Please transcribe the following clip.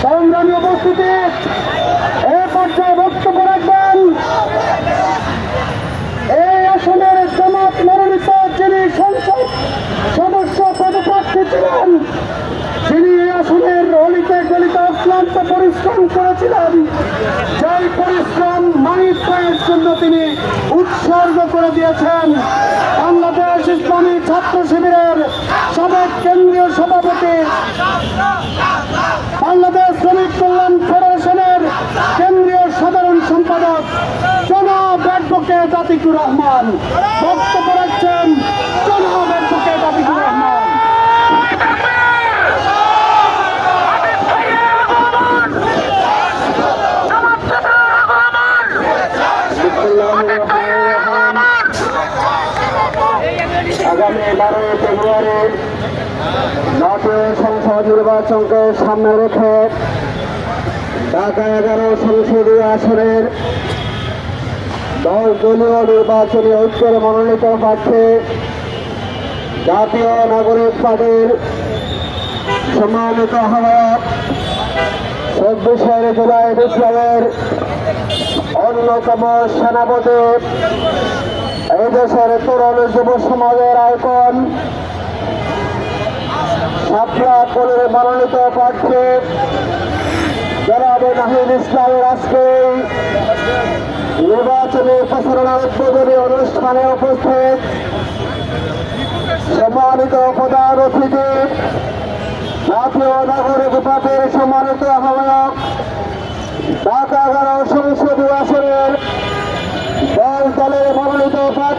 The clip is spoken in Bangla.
সংগ্রামী উপস্থিতি এ পর্যায়ে বক্তব্য রাখবেন এই আসনের জামাত মনোনীত যিনি সংসদ সদস্য পদপ্রার্থী ছিলেন, যিনি এই আসনের অলিতে গলিতে অক্লান্ত পরিশ্রম করেছিলেন, যেই পরিশ্রম মানিক ভাইয়ের জন্য তিনি উৎসর্গ করে দিয়েছেন। বাংলাদেশ ইসলামী ছাত্র শিবিরের সাবেক কেন্দ্রীয় সভাপতি, বাংলাদেশ শ্রমিক কল্যাণ ফেডারেশনের কেন্দ্রীয় সাধারণ সম্পাদক জনাব অ্যাডভোকেট আতিকুর রহমান বক্তব্য রাখছেন। জনাব অ্যাডভোকেট আতিকুর রহমান। আগামী 12 ফেব্রুয়ারি জাতীয় সংসদ নির্বাচনকে সামনে রেখে ঢাকা 11 সংসদীয় আসনের 10 দলীয় নির্বাচনী ঐক্যের মনোনীত প্রার্থী জাতীয় নাগরিক পার্টির সম্মানিত আহ্বায়ক 24 জুলাই বিপ্লবের অন্যতম সেনাপতি, এই দেশের তরুণ যুব সমাজের আইকন শাপলা কোলের মনোনীত প্রার্থী জনাব নাহিদ ইসলামের আজকে নির্বাচনী প্রচারণার উদ্বোধনী অনুষ্ঠানে উপস্থিত সম্মানিত প্রধান অতিথি জাতীয় নাগরিক পার্টির সম্মানিত আহ্বায়ক ঢাকা 11 সংসদীয় আসনের দলের মনোনীত প্রার্থী